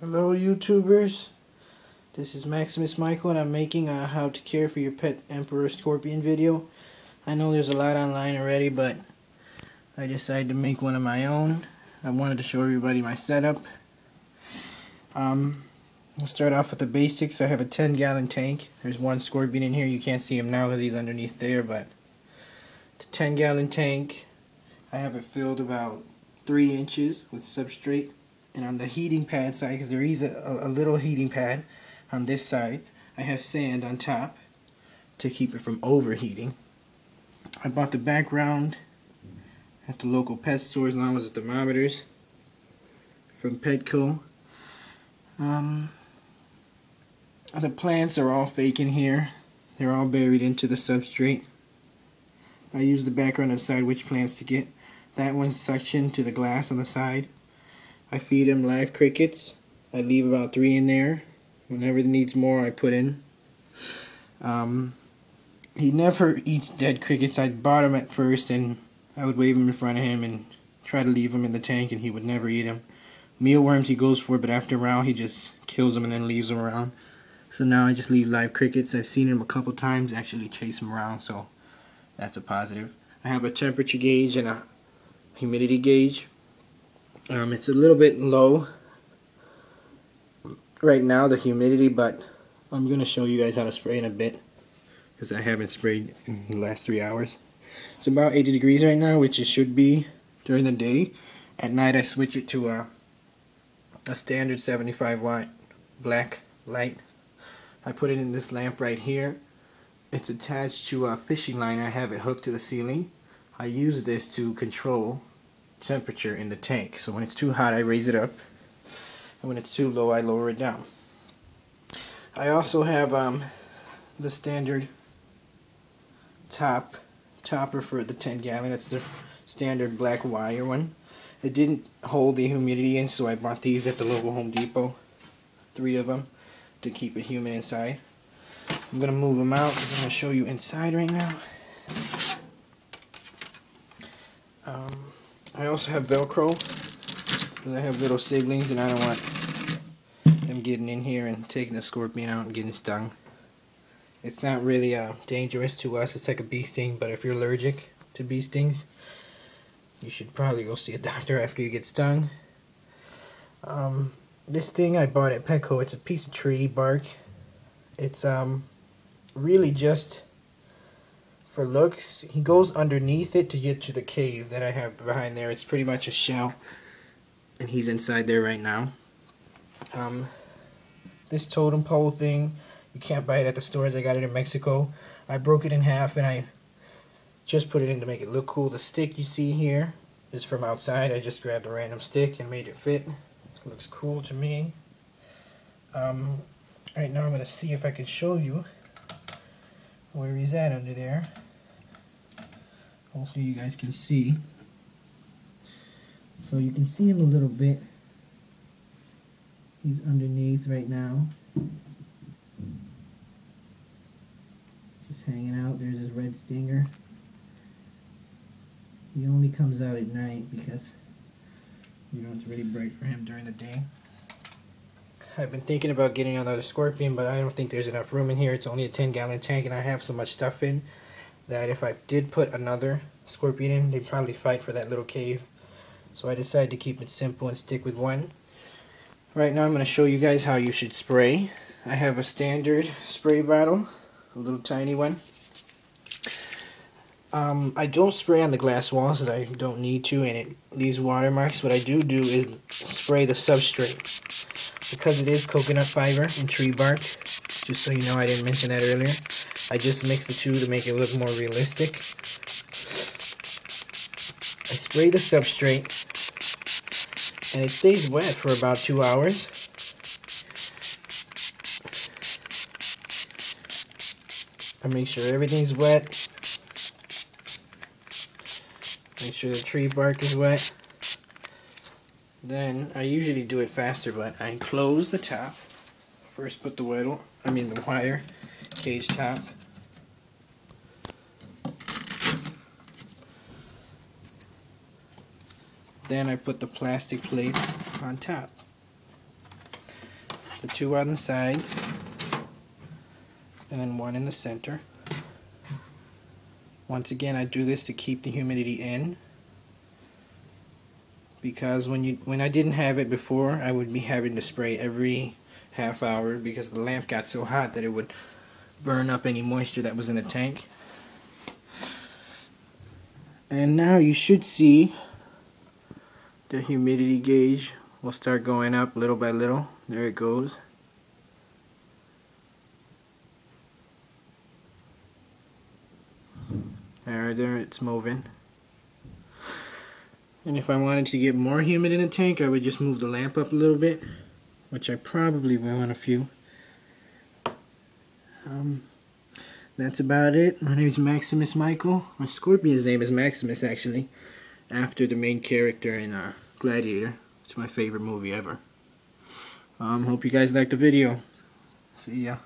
Hello YouTubers, this is Maximus Michael and I'm making a how to care for your pet emperor scorpion video. I know there's a lot online already, but I decided to make one of my own. I wanted to show everybody my setup. I'll start off with the basics. I have a 10-gallon tank. There's one scorpion in here. You can't see him now because he's underneath there, but it's a 10-gallon tank. I have it filled about 3 inches with substrate. And on the heating pad side, because there is a little heating pad on this side, I have sand on top to keep it from overheating. I bought the background at the local pet stores along with the thermometers from Petco. The plants are all fake in here. They're all buried into the substrate. I use the background to decide which plants to get. That one's suctioned to the glass on the side. I feed him live crickets. I leave about 3 in there. Whenever it needs more, I put in. He never eats dead crickets. I bought him at first, and I would wave him in front of him and try to leave him in the tank, and he would never eat them. Mealworms he goes for, but after a while he just kills them and then leaves them around. So now I just leave live crickets. I've seen him a couple times actually chase them around, so that's a positive. I have a temperature gauge and a humidity gauge. It's a little bit low right now, the humidity, but I'm going to show you guys how to spray in a bit because I haven't sprayed in the last 3 hours. It's about 80 degrees right now, which it should be during the day. At night I switch it to a standard 75 watt black light. I put it in this lamp right here. It's attached to a fishing line. I have it hooked to the ceiling. I use this to control temperature in the tank. So when it's too hot I raise it up, and when it's too low I lower it down. I also have the standard topper for the 10-gallon. That's the standard black wire one. It didn't hold the humidity in, so I bought these at the local Home Depot, 3 of them, to keep it humid inside. I'm gonna move them out because I'm gonna show you inside right now. I also have Velcro because I have little siblings and I don't want them getting in here and taking the scorpion out and getting stung. It's not really dangerous to us. It's like a bee sting, but if you're allergic to bee stings, you should probably go see a doctor after you get stung. This thing I bought at Petco. It's a piece of tree bark. It's really just for looks. He goes underneath it to get to the cave that I have behind there. It's pretty much a shell, and he's inside there right now. This totem pole thing, you can't buy it at the stores. I got it in Mexico. I broke it in half and I just put it in to make it look cool. The stick you see here is from outside. I just grabbed a random stick and made it fit. It looks cool to me. Right now I'm going to see if I can show you where he's at under there. Hopefully you guys can see. So you can see him a little bit. He's underneath right now. Just hanging out. There's his red stinger. He only comes out at night because it's really bright for him during the day. I've been thinking about getting another scorpion, but I don't think there's enough room in here. It's only a 10-gallon tank, and I have so much stuff in that if I did put another scorpion in, they'd probably fight for that little cave. So I decided to keep it simple and stick with one. Right now I'm going to show you guys how you should spray. I have a standard spray bottle, a little tiny one. I don't spray on the glass walls because I don't need to, and it leaves watermarks. What I do is spray the substrate. Because it is coconut fiber and tree bark, just so you know, I didn't mention that earlier. I just mix the two to make it look more realistic. I spray the substrate, and it stays wet for about 2 hours. I make sure everything's wet. Make sure the tree bark is wet. Then I usually do it faster, but I close the top. First put the wire cage top. Then I put the plastic plate on top. the 2 on the sides, and then 1 in the center. Once again, I do this to keep the humidity in, because when I didn't have it before, I would be having to spray every half hour because the lamp got so hot that it would burn up any moisture that was in the tank. And now you should see the humidity gauge will start going up little by little. There it goes. There it's moving. And if I wanted to get more humid in the tank, I would just move the lamp up a little bit, which I probably will in a few. That's about it. My name is Maximus Michael. My Scorpion's name is Maximus, actually, after the main character in Gladiator. It's my favorite movie ever. Hope you guys liked the video. See ya.